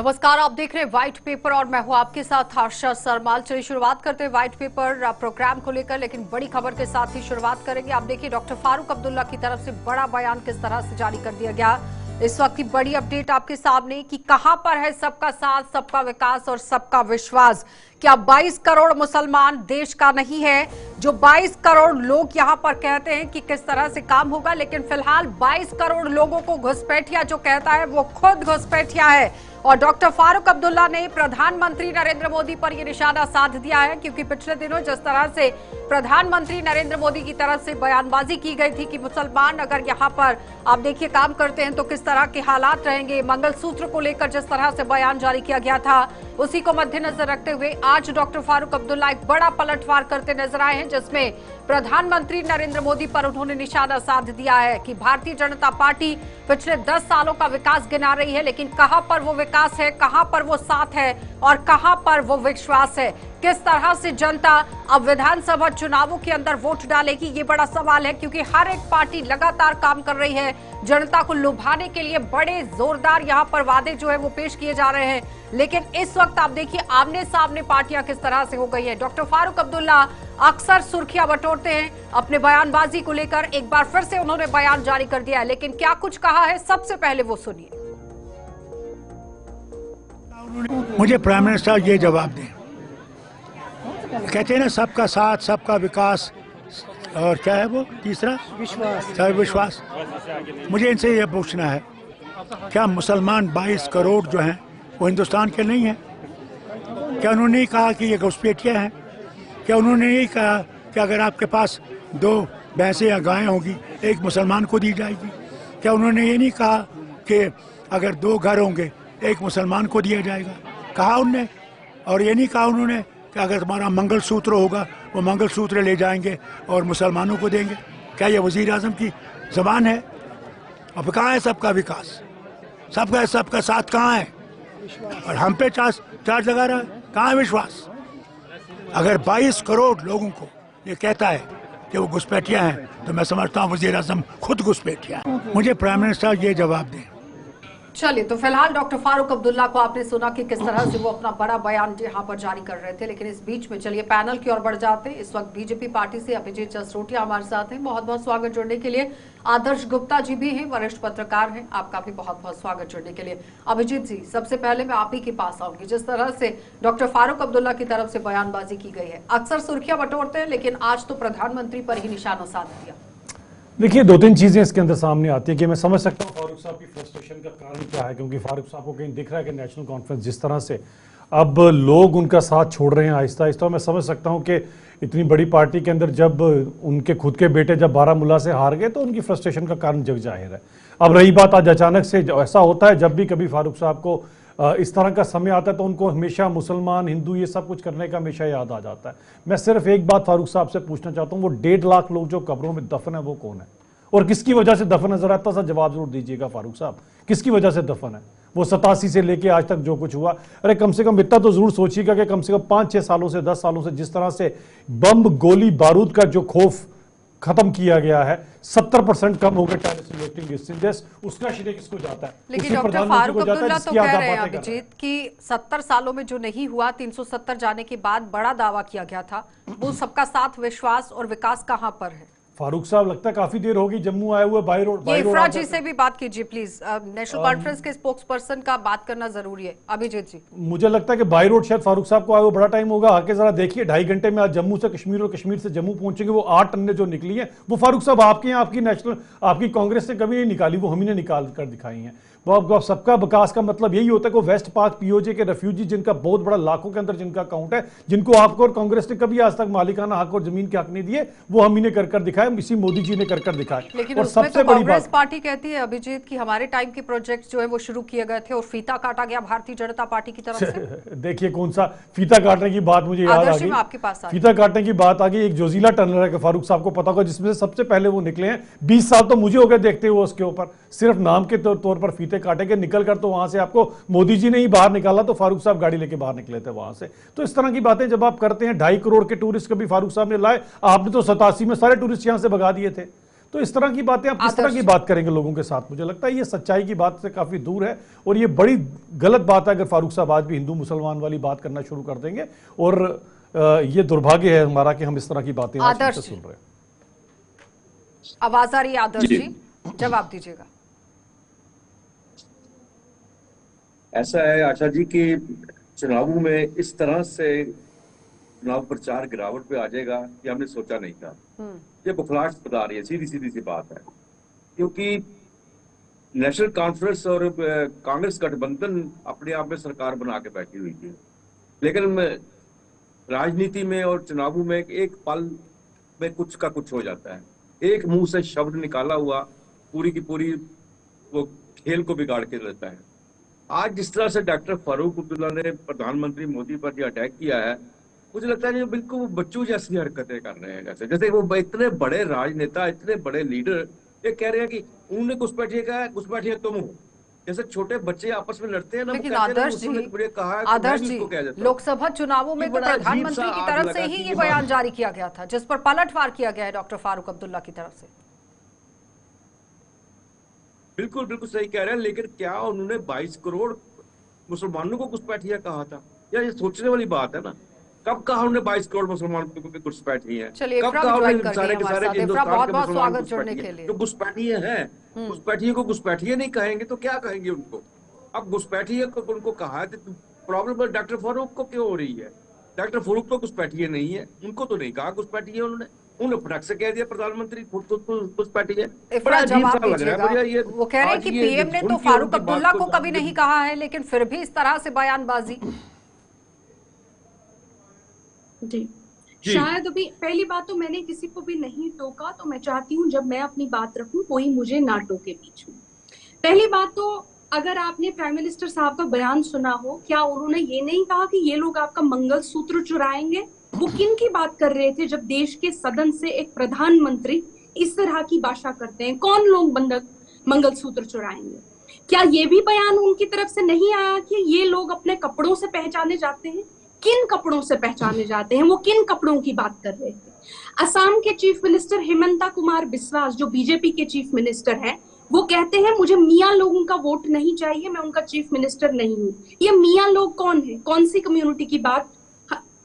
नमस्कार, आप देख रहे हैं व्हाइट पेपर और मैं हूं आपके साथ आशा सरमाल। चलिए शुरुआत करते हैं व्हाइट पेपर प्रोग्राम को लेकर, लेकिन बड़ी खबर के साथ ही शुरुआत करेंगे। आप देखिए डॉक्टर फारूक अब्दुल्ला की तरफ से बड़ा बयान किस तरह से जारी कर दिया गया। इस वक्त की बड़ी अपडेट आपके सामने कि कहां पर है सबका साथ, सबका विकास और सबका विश्वास। क्या 22 करोड़ मुसलमान देश का नहीं है? जो 22 करोड़ लोग यहां पर कहते हैं कि किस तरह से काम होगा, लेकिन फिलहाल 22 करोड़ लोगों को घुसपैठिया जो कहता है वो खुद घुसपैठिया है। और डॉक्टर फारूक अब्दुल्ला ने प्रधानमंत्री नरेंद्र मोदी पर यह निशाना साध दिया है, क्योंकि पिछले दिनों जिस तरह से प्रधानमंत्री नरेंद्र मोदी की तरफ से बयानबाजी की गई थी कि मुसलमान अगर यहां पर आप देखिए काम करते हैं तो किस तरह के हालात रहेंगे, मंगलसूत्र को लेकर जिस तरह से बयान जारी किया गया था, उसी को मद्देनजर रखते हुए आज डॉक्टर फारूक अब्दुल्ला एक बड़ा पलटवार करते नजर आए हैं, जिसमें प्रधानमंत्री नरेंद्र मोदी पर उन्होंने निशाना साध दिया है कि भारतीय जनता पार्टी पिछले 10 सालों का विकास गिना रही है, लेकिन कहां पर वो विकास है, कहां पर वो साथ है और कहां पर वो विश्वास है। किस तरह से जनता अब विधानसभा चुनावों के अंदर वोट डालेगी, ये बड़ा सवाल है, क्योंकि हर एक पार्टी लगातार काम कर रही है जनता को लुभाने के लिए। बड़े जोरदार यहां पर वादे जो है वो पेश किए जा रहे हैं, लेकिन इस वक्त आप देखिए आमने सामने पार्टियां किस तरह से हो गई है। डॉक्टर फारूक अब्दुल्ला अक्सर सुर्खियां बटोरते हैं अपने बयानबाजी को लेकर, एक बार फिर से उन्होंने बयान जारी कर दिया है, लेकिन क्या कुछ कहा है सबसे पहले वो सुनिए। मुझे प्राइम मिनिस्टर ये जवाब दें, कहते हैं ना सबका साथ सबका विकास और क्या है वो तीसरा विश्वास। मुझे इनसे ये पूछना है, क्या मुसलमान 22 करोड़ जो हैं वो हिंदुस्तान के नहीं हैं? क्या उन्होंने नहीं कहा कि ये घुसपैठिया हैं? क्या उन्होंने नहीं कहा कि अगर आपके पास 2 भैंसें या गायें होंगी एक मुसलमान को दी जाएगी? क्या उन्होंने ये नहीं कहा कि अगर 2 घर होंगे एक मुसलमान को दिया जाएगा? कहा उनने। और ये नहीं कहा उन्होंने कि अगर तुम्हारा मंगलसूत्र होगा वो मंगलसूत्र ले जाएंगे और मुसलमानों को देंगे। क्या ये वज़ीर आज़म की ज़बान है? अब कहाँ है सबका विकास, सबका साथ कहाँ है? और हम पे चार्ज लगा रहा है, कहाँ है विश्वास? अगर 22 करोड़ लोगों को ये कहता है कि वो घुसपैठिया हैं, तो मैं समझता हूँ वज़ीर आज़म खुद घुसपैठिया है। मुझे प्राइम मिनिस्टर ये जवाब दें। चलिए, तो फिलहाल डॉक्टर फारूक अब्दुल्ला को आपने सुना कि किस तरह से वो अपना बड़ा बयान यहाँ पर जारी कर रहे थे, लेकिन इस बीच में चलिए पैनल की ओर बढ़ जाते हैं। इस वक्त बीजेपी पार्टी से अभिजीत जसरोटिया हमारे साथ हैं, बहुत बहुत स्वागत जुड़ने के लिए। आदर्श गुप्ता जी भी हैं, वरिष्ठ पत्रकार हैं, आपका भी बहुत बहुत स्वागत जुड़ने के लिए। अभिजीत जी, सबसे पहले मैं आप ही के पास आऊंगी। जिस तरह से डॉक्टर फारूक अब्दुल्ला की तरफ से बयानबाजी की गई है, अक्सर सुर्खियां बटोरते हैं, लेकिन आज तो प्रधानमंत्री पर ही निशाना साध दिया। देखिए, 2-3 चीज़ें इसके अंदर सामने आती है कि मैं समझ सकता हूँ फारूक साहब की फ्रस्ट्रेशन का कारण क्या है, क्योंकि फारूक साहब को कहीं दिख रहा है कि नेशनल कॉन्फ्रेंस जिस तरह से अब लोग उनका साथ छोड़ रहे हैं आहिस्ता आहिस्ता, मैं समझ सकता हूँ कि इतनी बड़ी पार्टी के अंदर जब उनके खुद के बेटे जब बारामूला से हार गए तो उनकी फ्रस्ट्रेशन का कारण जग जाहिर है। अब रही बात, आज अचानक से ऐसा होता है जब भी कभी फारूक साहब को इस तरह का समय आता है तो उनको हमेशा मुसलमान हिंदू ये सब कुछ करने का हमेशा याद आ जाता है। मैं सिर्फ एक बात फारूक साहब से पूछना चाहता हूँ, वो 1.5 लाख लोग जो कब्रों में दफन है वो कौन है और किसकी वजह से दफन नजर आता? सा जवाब जरूर दीजिएगा फारूक साहब, किसकी वजह से दफन है? वो 87 से लेके आज तक जो कुछ हुआ, अरे कम से कम इतना तो जरूर सोचिएगा कि कम से कम 5-6 सालों से 10 सालों से जिस तरह से बम गोली बारूद का जो खौफ खत्म किया गया है, 70% कम हो गए टेररिस्ट लोटिंग डिस्टेंस, उसका श्रेय किसको जाता है? लेकिन डॉक्टर फारूक अब्दुल्ला तो कह रहे हैं अभिजीत कि 70 सालों में जो नहीं हुआ, 370 जाने के बाद बड़ा दावा किया गया था, वो सबका साथ विश्वास और विकास कहां पर है? फारूक साहब, लगता है काफी देर होगी जम्मू आए हुए, बाई रोड इफ्रा जी से भी बात कीजिए प्लीज। नेशनल कॉन्फ्रेंस के स्पोक्स पर्सन का बात करना जरूरी है। अभिजीत जी, मुझे लगता है कि बाई रोड शायद फारूक साहब को आए हुए बड़ा टाइम होगा। आके जरा देखिए, 2.5 घंटे में आज जम्मू से कश्मीर और कश्मीर से जम्मू पहुंचेंगे। वो 8 टन्ने जो निकली है वो फारूक साहब आपके यहाँ, आपकी नेशनल, आपकी कांग्रेस ने कभी नहीं निकाली, वो हम ही ने निकाल कर दिखाई है। वो सबका विकास का मतलब यही होता है कि वेस्ट पाक पीओजे के रेफ्यूजी जिनका बहुत बड़ा लाखों के अंदर जिनका अकाउंट है, जिनको आपको और कांग्रेस ने कभी आज तक मालिकाना हक और जमीन के हक नहीं दिए, वो हम ही ने कर दिखाए, इसी मोदी जी ने कर दिखाए। लेकिन और सबसे बड़ी कांग्रेस पार्टी कहती है अभिजीत कि हमारे टाइम के प्रोजेक्ट जो है वो शुरू किए गए थे और फीता काटा गया भारतीय जनता पार्टी की तरफ से। देखिए, कौन सा फीता काटने की बात मुझे याद आ गई, आपके पास फीता काटने की बात आ गई। एक जोजिला टनल है, फारूक साहब को पता होगा, जिसमें से सबसे पहले वो निकले हैं। 20 साल तो मुझे हो गए देखते हुए उसके ऊपर, सिर्फ नाम के तौर पर फीते काटे के निकल कर, तो वहां से आपको मोदी जी ने ही बाहर निकाला, तो फारूक साहब गाड़ी लेके बाहर निकले थे वहां से। तो इस तरह की बातें जब आप करते हैं, 2.5 करोड़ के टूरिस्ट कभी फारूक साहब ने लाए, आपने तो 87 में सारे टूरिस्ट यहां से भगा दिए थे। तो इस तरह की बातें आप किस तरह की बात करेंगे लोगों के साथ? मुझे लगता है ये सच्चाई की बात से काफी दूर है और ये बड़ी गलत बात है अगर फारूक साहब आज भी हिंदू मुसलमान वाली बात करना शुरू कर देंगे। और ये दुर्भाग्य है हमारा कि हम इस तरह की बातें आज सुन रहे हैं। आवाज आ रही है आदर्श जी, जवाब दीजिएगा। ऐसा है आशा जी कि चुनावों में इस तरह से चुनाव प्रचार गिरावट पे आ जाएगा ये हमने सोचा नहीं था। ये बुखलाहट बता रही है, सीधी सीधी सी बात है, क्योंकि नेशनल कॉन्फ्रेंस और कांग्रेस गठबंधन अपने आप में सरकार बना के बैठी हुई थी, लेकिन राजनीति में और चुनावों में एक पल में कुछ का कुछ हो जाता है। एक मुंह से शब्द निकाला हुआ पूरी की पूरी वो खेल को बिगाड़ के देता है। आज जिस तरह से डॉक्टर फारूक अब्दुल्ला ने प्रधानमंत्री मोदी पर जो अटैक किया है, मुझे लगता है बिल्कुल बच्चों जैसी हरकतें कर रहे हैं। जैसे वो इतने बड़े राजनेता, इतने बड़े लीडर ये कह रहे हैं कि उन्होंने घुसपैठिए कहा है, घुसपैठिए तुम हो। जैसे छोटे बच्चे आपस में लड़ते हैं ना, लेकिन आदर्श जी लोकसभा चुनावों में तो प्रधानमंत्री की तरफ से ही ये बयान जारी किया गया था जिस पर पलटवार किया गया है डॉक्टर फारूक अब्दुल्ला की तरफ से। बिल्कुल बिल्कुल सही कह रहे हैं, लेकिन क्या उन्होंने 22 करोड़ मुसलमानों को घुसपैठिया कहा था? यार ये सोचने वाली बात है ना। कब कहा उन्होंने 22 करोड़ मुसलमानों को घुसपैठी है? कब कहा उन्होंने सारे के सारे हिंदुस्तान के मुसलमान जो घुसपैठिए हैं, घुसपैठिए को घुसपैठिए नहीं कहेंगे तो क्या कहेंगे उनको? अब घुसपैठिए को उनको कहा है, प्रॉब्लम डॉक्टर फारूक को क्यों हो रही है? डॉक्टर फारूक तो घुसपैठिए नहीं है, उनको तो नहीं कहा घुसपैठिए उन्होंने फटक से कह दिया प्रधानमंत्री घुसपैठी है। बड़ा अजीब सा लग रहा है मुझे ये। वो कह रहे हैं कि पीएम ने तो फारूक अब्दुल्ला को कभी नहीं कहा है, लेकिन फिर भी इस तरह से बयानबाजी। जी शायद अभी पहली बात तो मैंने किसी को भी नहीं टोका, तो मैं चाहती हूँ जब मैं अपनी बात रखूं कोई मुझे ना टोके बीच में। पहली बात तो अगर आपने प्राइम मिनिस्टर साहब का बयान सुना हो, क्या उन्होंने ये नहीं कहा कि ये लोग आपका मंगलसूत्र चुराएंगे? वो किन की बात कर रहे थे जब देश के सदन से एक प्रधानमंत्री इस तरह की भाषा करते हैं? कौन लोग मंगलसूत्र चुराएंगे? क्या ये भी बयान उनकी तरफ से नहीं आया कि ये लोग अपने कपड़ों से पहचाने जाते हैं? किन कपड़ों से पहचाने जाते हैं? वो किन कपड़ों की बात कर रहे थे? असम के चीफ मिनिस्टर हेमंता कुमार बिस्वास जो बीजेपी के चीफ मिनिस्टर हैं, वो कहते हैं मुझे मियां लोगों का वोट नहीं चाहिए, मैं उनका चीफ मिनिस्टर नहीं हूँ। ये मियां लोग कौन है? कौन सी कम्युनिटी की बात?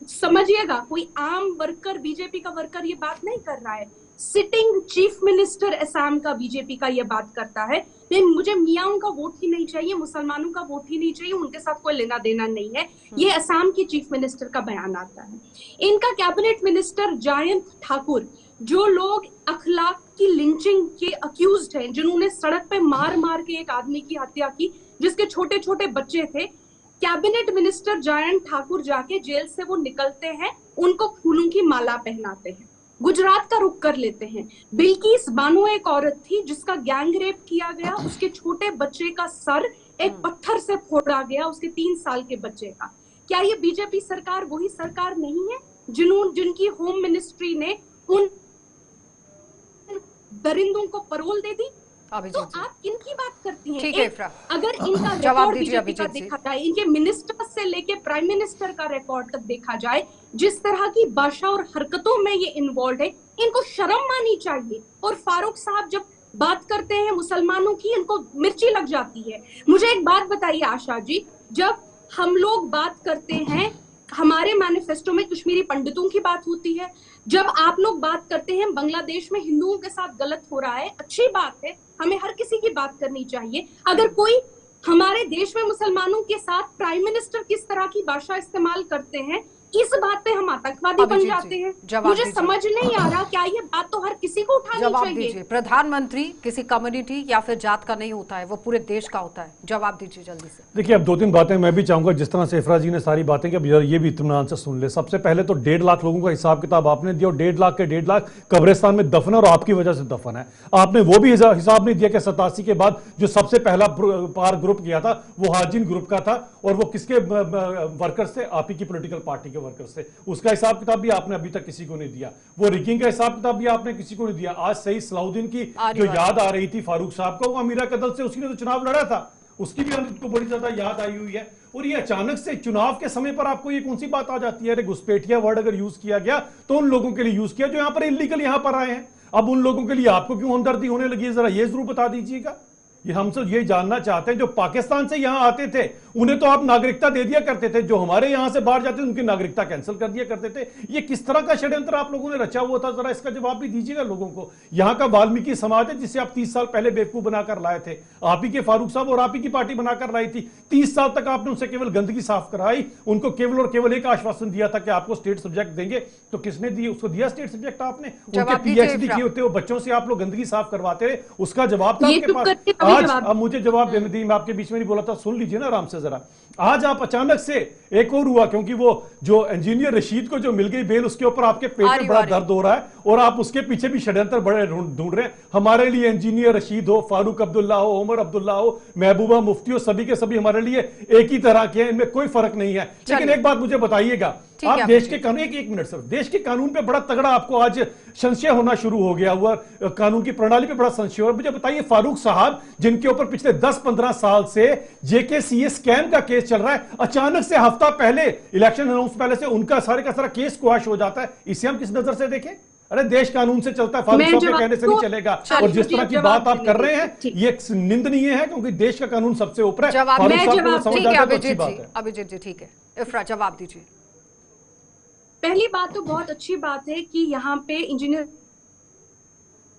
समझिएगा, कोई आम वर्कर, बीजेपी का वर्कर ये बात नहीं कर रहा है। सिटिंग चीफ मिनिस्टर असम का बीजेपी का ये बात करता है नहीं, मुझे मियाओं का वोट ही नहीं चाहिए, मुसलमानों का वोट ही नहीं चाहिए, उनके साथ कोई लेना देना नहीं है। ये असम की चीफ मिनिस्टर का बयान आता है। इनका कैबिनेट मिनिस्टर जयंत ठाकुर, जो लोग अखलाक की लिंचिंग के अक्यूज्ड हैं, जिन्होंने सड़क पे मार मार के एक आदमी की हत्या की जिसके छोटे छोटे बच्चे थे, कैबिनेट मिनिस्टर जयंत ठाकुर जाके जेल से वो निकलते हैं, उनको फूलों की माला पहनाते हैं, गुजरात का रुख कर लेते हैं। बिल्किस बानो एक औरत थी जिसका गैंग रेप किया गया, उसके छोटे बच्चे का सर एक पत्थर से फोड़ा गया, उसके 3 साल के बच्चे का। क्या ये बीजेपी सरकार वही सरकार नहीं है जिनकी होम मिनिस्ट्री ने उन दरिंदों को पैरोल दे दी? तो आप किनकी बात करती हैं? ठीक है, अगर इनका रिकॉर्ड बीजेपी का देखा जाए, इनके मिनिस्टर से लेके प्राइम मिनिस्टर का रिकॉर्ड तक देखा जाए, जिस तरह की भाषा और हरकतों में ये इन्वॉल्व है, इनको शर्म आनी चाहिए। और फारूक साहब जब बात करते हैं मुसलमानों की, इनको मिर्ची लग जाती है। मुझे एक बात बताइए आशा जी, जब हम लोग बात करते हैं, हमारे मैनिफेस्टो में कश्मीरी पंडितों की बात होती है, जब आप लोग बात करते हैं बांग्लादेश में हिंदुओं के साथ गलत हो रहा है, अच्छी बात है, हमें हर किसी की बात करनी चाहिए। अगर कोई हमारे देश में मुसलमानों के साथ प्राइम मिनिस्टर किस तरह की भाषा इस्तेमाल करते हैं, इस बात पे हम आतंकवादी बन जाते हैं। मुझे समझ नहीं आ रहा, क्या ये बात तो हर किसी को उठानी चाहिए? प्रधानमंत्री किसी कम्युनिटी या फिर जात का नहीं होता है, वो पूरे देश का होता है। जवाब दीजिए जल्दी से। देखिए, अब 2-3 बातें मैं भी चाहूंगा, जिस तरह से इफरा जी ने सारी बातें की, अब ये भी इत्मीनान से सुन ले। सबसे पहले तो 1.5 लाख लोगों का हिसाब किताब आपने दिया, और 1.5 लाख के 1.5 लाख कब्रिस्तान में दफन है और आपकी वजह से दफन है। आपने वो भी हिसाब नहीं दिया कि 87 के बाद जो सबसे पहला पार ग्रुप किया था वो हाजिन ग्रुप का था, और वो किसके वर्कर्स थे? आप ही की पोलिटिकल पार्टी के वर्कर्स थे। उसका हिसाब किताब भी आपने अभी तक किसी को नहीं दिया। वो रिगिंग का हिसाब किताब भी आपने किसी को नहीं दिया। आज सही सलाउद्दीन की जो याद आ रही थी फारूक साहब को, वो अमीरा कदल से उसने तो चुनाव लड़ा था, उसकी भी हमको बड़ी ज्यादा याद आई हुई है। और ये अचानक से चुनाव के समय पर आपको ये कौन सी बात आ जाती है? अरे घुसपैठिया वर्ड अगर यूज किया गया तो उन लोगों के लिए यूज किया जो यहां पर इलीगल यहां पर आए हैं। अब उन लोगों के लिए आपको क्यों हमदर्दी होने लगी है, जरा ये जरूर बता दीजिएगा। ये हम सब ये जानना चाहते हैं। जो पाकिस्तान से यहां आते थे उन्हें तो आप नागरिकता दे दिया करते थे, जो हमारे यहां से बाहर जाते थे उनकी नागरिकता कैंसिल कर दिया करते थे। ये किस तरह का षड्यंत्र आप लोगों ने रचा हुआ था, जरा इसका जवाब भी दीजिएगा लोगों को। यहां का वाल्मीकि समाज है जिसे आप 30 साल पहले बेवकूफ बनाकर लाए थे, आप ही के फारूक साहब और आप ही की पार्टी बनाकर लाई थी। 30 साल तक आपने उनसे केवल गंदगी साफ कराई, उनको केवल और केवल एक आश्वासन दिया था कि आपको स्टेट सब्जेक्ट देंगे, तो किसने दिया? उसको दिया स्टेट सब्जेक्ट आपने? उनके पीएचडी किए होते हो बच्चों से आप लोग गंदगी साफ करवाते रहे, उसका जवाब था आपके पास। आज अब मुझे जवाब देने दी, मैं आपके बीच में नहीं बोला था, सुन लीजिए ना आराम से जरा। आज आप अचानक से एक और हुआ, क्योंकि वो जो इंजीनियर रशीद को जो मिल गई बेल, उसके ऊपर आपके पेट में बड़ा दर्द हो रहा है और आप उसके पीछे भी षड्यंत्र बड़े ढूंढ रहे हैं। हमारे लिए इंजीनियर रशीद हो, फारूक अब्दुल्ला हो, उमर अब्दुल्ला हो, महबूबा मुफ्ती हो, सभी के सभी हमारे लिए एक ही तरह के हैं, इनमें कोई फर्क नहीं है। लेकिन एक बात मुझे बताइएगा, आप देश के कानून, एक मिनट सर, देश के कानून पे बड़ा तगड़ा आपको आज संशय होना शुरू हो गया हुआ, कानून की प्रणाली पे बड़ा संशय। और मुझे बताइए, फारूक साहब जिनके ऊपर पिछले 10-15 साल से जेकेसीए स्कैम का केस चल रहा है, अचानक से हफ्ता पहले इलेक्शन अनाउंस पहले से उनका सारे का सारा केस क्वाश हो जाता है, इसे हम किस नजर से देखें? अरे देश कानून से चलता है, फारूक साहब के कहने से नहीं चलेगा। और जिस तरह की बात आप कर रहे हैं ये निंदनीय है, क्योंकि देश का कानून सबसे ऊपर है। फारूक साहब को समझ आता है तो अच्छी बात है। अभिजीत जी ठीक है, इफ्रा जवाब दीजिए। पहली बात तो बहुत अच्छी बात है कि यहाँ पे इंजीनियर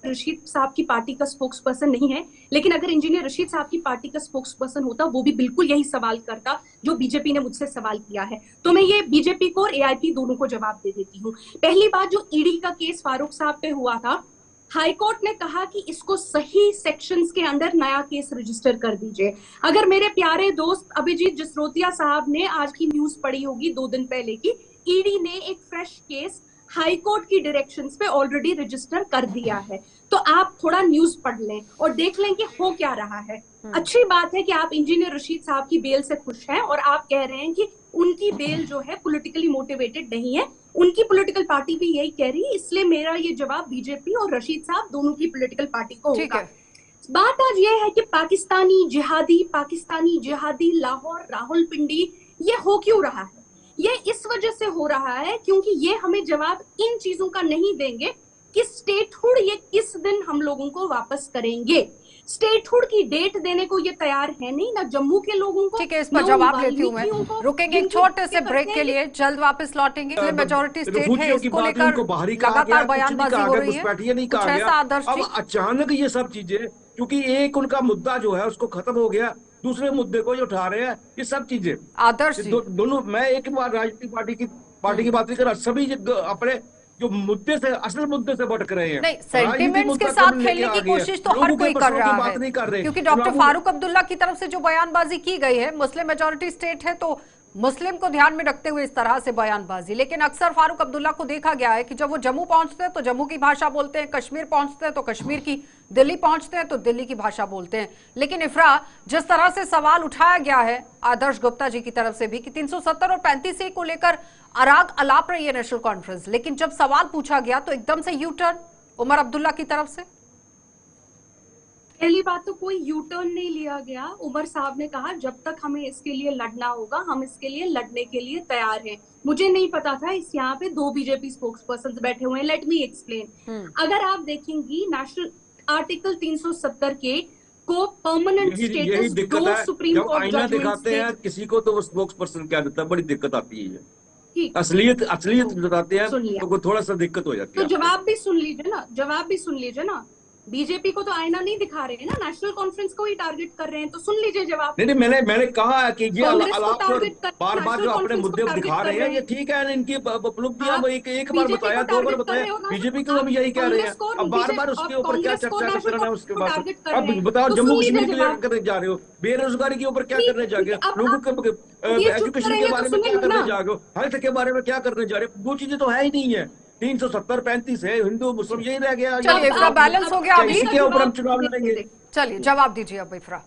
रशीद साहब की पार्टी का स्पोक्स पर्सन नहीं है, लेकिन अगर इंजीनियर रशीद साहब की पार्टी का स्पोक्स पर्सन होता वो भी बिल्कुल यही सवाल करता जो बीजेपी ने मुझसे सवाल किया है। तो मैं ये बीजेपी को और एआईपी दोनों को जवाब दे देती हूँ। पहली बात, जो ईडी का केस फारूक साहब पे हुआ था, हाईकोर्ट ने कहा कि इसको सही सेक्शंस के अंदर नया केस रजिस्टर कर दीजिए। अगर मेरे प्यारे दोस्त अभिजीत जसरोटिया साहब ने आज की न्यूज पढ़ी होगी 2 दिन पहले की, ईडी ने एक फ्रेश केस हाईकोर्ट की डायरेक्शंस पे ऑलरेडी रजिस्टर कर दिया है। तो आप थोड़ा न्यूज पढ़ लें और देख लें कि हो क्या रहा है। अच्छी बात है कि आप इंजीनियर रशीद साहब की बेल से खुश हैं और आप कह रहे हैं कि उनकी बेल जो है पॉलिटिकली मोटिवेटेड नहीं है, उनकी पॉलिटिकल पार्टी भी यही कह रही है। इसलिए मेरा ये जवाब बीजेपी और रशीद साहब दोनों की पॉलिटिकल पार्टी को होगा। बात आज ये है कि पाकिस्तानी जिहादी लाहौर रावलपिंडी, ये हो क्यों रहा है? ये इस वजह से हो रहा है क्योंकि ये हमें जवाब इन चीजों का नहीं देंगे कि स्टेटहुड ये किस दिन हम लोगों को वापस करेंगे। स्टेटहुड की डेट देने को ये तैयार है नहीं, ना जम्मू के लोगों को। ठीक है, इस पर जवाब लेती हूँ मैं। रुकेंगे एक छोटे से ब्रेक के लिए, जल्द वापस लौटेंगे। मेजोरिटी स्टेट है, इसको लेकर लगातार बयानबाजी हो रही है। कुछ ऐसा आदर्श अब अचानक ये सब चीजें, क्योंकि एक उनका मुद्दा जो है उसको खत्म हो गया, दूसरे मुद्दे को जो उठा रहे हैं, ये सब चीजें आदर्श दोनों, मैं एक बार राजनीतिक पार्टी की बात नहीं कर रहा, सभी अपने जो मुद्दे से, असल मुद्दे से भटक रहे हैं। नहीं, सेंटिमेंट्स के साथ खेलने की कोशिश तो हर कोई कर रहा है, क्योंकि डॉक्टर फारूक अब्दुल्ला की तरफ से जो बयानबाजी की गई है, मुस्लिम मेजॉरिटी स्टेट है तो मुस्लिम को ध्यान में रखते हुए इस तरह से बयानबाजी। लेकिन अक्सर फारूक अब्दुल्ला को देखा गया है कि जब वो जम्मू पहुंचते हैं तो जम्मू की भाषा बोलते हैं, कश्मीर पहुंचते हैं तो कश्मीर की, दिल्ली पहुंचते हैं तो दिल्ली की भाषा बोलते हैं। लेकिन इफ्रा, जिस तरह से सवाल उठाया गया है आदर्श गुप्ता जी की तरफ से भी कि 370 और 35A को लेकर अराग अलाप रही है नेशनल कॉन्फ्रेंस, लेकिन जब सवाल पूछा गया तो एकदम से यू टर्न उमर अब्दुल्ला की तरफ से। पहली बात तो कोई यू टर्न नहीं लिया गया। उमर साहब ने कहा जब तक हमें इसके लिए लड़ना होगा हम इसके लिए लड़ने के लिए तैयार हैं। मुझे नहीं पता था इस यहाँ पे 2 बीजेपी स्पोक्स पर्सन बैठे हुए हैं। Let me explain. अगर आप देखेंगी नेशनल आर्टिकल 370 के को परमानेंट स्टेटस दो सुप्रीम कोर्ट जजमेंट दिखाते हैं किसी को तो वो स्पोक्स पर्सन क्या देता है, बड़ी दिक्कत आती है। असलियत बताते हैं तो थोड़ा सा दिक्कत हो जाती है। तो जवाब भी सुन लीजिए ना। बीजेपी को तो आईना नहीं दिखा रहे हैं ना, नेशनल कॉन्फ्रेंस को ही टारगेट कर रहे हैं, तो सुन लीजिए जवाब। नहीं, मैंने कहा है कि ये बार जो अपने मुद्दे दिखा रहे हैं, ये ठीक है, इनकी उपलब्धियां एक बार बताया, 2 बार बताया, बीजेपी को हम यही कह रहे हैं। अब बार उसके ऊपर क्या चर्चा करना है उसके बाद। अब बताओ, जम्मू कश्मीर के लिए करने जा रहे हो, बेरोजगारी के ऊपर क्या करने जा रहे हो, लोगों के एजुकेशन के बारे में क्या करने जा रहे हो, हेल्थ के बारे में क्या करने जा रहे हो, वो चीजें तो है ही नहीं है। 370 35 है, हिंदू मुस्लिम यही रह गया। चलिए, इसका बैलेंस हो गया अभी, इसके ऊपर हम चुनाव लड़ेंगे। चलिए जवाब दीजिए अब इफ्रा।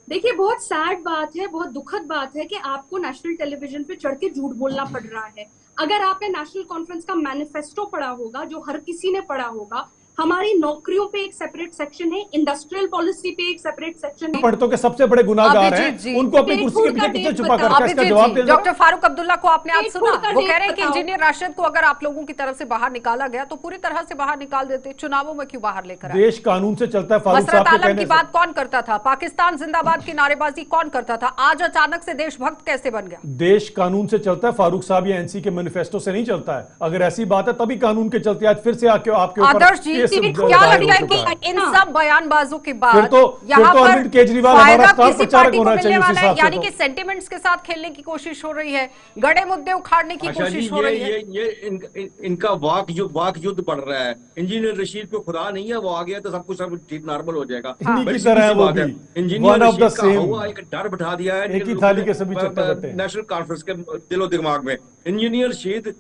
देखिए, बहुत सैड बात है, बहुत दुखद बात है कि आपको नेशनल टेलीविजन पे चढ़ के झूठ बोलना पड़ रहा है। अगर आपने नेशनल कॉन्फ्रेंस का मैनिफेस्टो पढ़ा होगा, जो हर किसी ने पढ़ा होगा, हमारी नौकरियों पे एक सेपरेट सेक्शन है, इंडस्ट्रियल पॉलिसी पे एक सेपरेट सेक्शन है। पढ़तों के सबसे बड़े गुनाहगार अभिजीत जी, हैं, उनको अपनी कुर्सी के पीछे कितना छुपा कर रखा है, इसका जवाब दे दो। डॉक्टर फारूक अब्दुल्ला को आपने आज पेट सुना, फूल का वो डेट कह रहे हैं कि बताओ। इंजीनियर राशिद को अगर आप लोगों की तरफ से बाहर निकाला गया तो पूरी तरह से बाहर निकाल देते, चुनावों में क्यों बाहर लेकर आए? देश कानून से चलता है। फारूक मसरत साहब के आलम कहने की से बात कौन करता था? पाकिस्तान जिंदाबाद की नारेबाजी कौन करता था? आज अचानक से देशभक्त कैसे बन गया? देश कानून से चलता है। फारूक साहब या एनसी के मैनिफेस्टो से नहीं चलता है। अगर ऐसी बात है तभी कानून के चलते आज फिर से आपके ऊपर आदर्श जी, केस क्या दायर लगता है हो चुका कि इन सब बयानबाजों के बाद फिर तो यहाँ पर अरविंद केजरीवाल फायदा हमारा स्टार किसी प्रचारक पार्टी को होना मिलने चाहिए उस वाला है? हिसाब से यानी तो। कि सेंटिमेंट्स के साथ खेलने की कोशिश हो रही है, गड़े मुद्दे उखाड़ने की आशा जी, कोशिश हो रही है। इनका वाक युद्ध बढ़ रहा है। इंजीनियर रशीद को खुदा नहीं है, वो आ गया तो सब कुछ सब ठीक नॉर्मल हो जाएगा। इन्हीं बड़ी की तरह है सीधी वो बात है। भी। Engineer One of the Rashid का same। हुआ एक डर बिठा दिया है एक ही थाली के सभी चट्टे बट्टे हैं। नेशनल कॉन्फ्रेंस के दिलो दिमाग में। इंजीनियर रशीद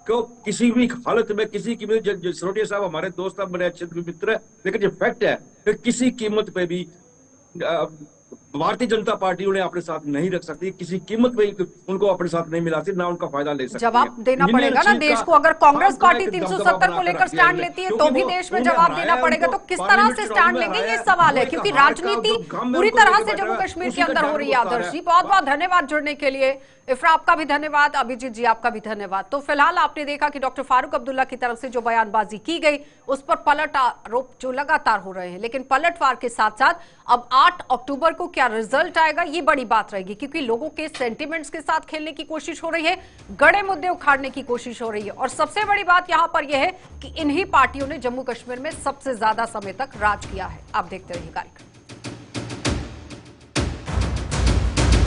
को किसी भी हालत में किसी कीमत, सिरोटिया साहब हमारे दोस्त हैं, बड़े अच्छे मित्र है, लेकिन जो फैक्ट है कि किसी कीमत पे भी भारतीय जनता पार्टी उन्हें अपने साथ नहीं रख सकती, किसी कीमत पे उनको अपने साथ नहीं मिला सकती, ना उनका फायदा ले सकती है। जवाब देना पड़ेगा ना देश को। अगर कांग्रेस पार्टी 370 को लेकर स्टैंड लेती है तो भी देश में जवाब देना पड़ेगा। तो किस तरह से स्टैंड लेंगे, ये सवाल है, क्योंकि राजनीति पूरी तरह से जम्मू कश्मीर के अंदर हो रही है। आदर्श जी, बहुत बहुत धन्यवाद जुड़ने के लिए। इफ्रा आपका भी धन्यवाद, अभिजीत जी आपका भी धन्यवाद। तो फिलहाल आपने देखा कि डॉक्टर फारूक अब्दुल्ला की तरफ से जो बयानबाजी की गई उस पर पलट आरोप जो लगातार हो रहे हैं, लेकिन पलटवार के साथ साथ अब 8 अक्टूबर को क्या रिजल्ट आएगा ये बड़ी बात रहेगी, क्योंकि लोगों के सेंटिमेंट्स के साथ खेलने की कोशिश हो रही है, गड़े मुद्दे उखाड़ने की कोशिश हो रही है। और सबसे बड़ी बात यहां पर यह है कि इन्हीं पार्टियों ने जम्मू कश्मीर में सबसे ज्यादा समय तक राज किया है। आप देखते रहिए कार्यक्रम।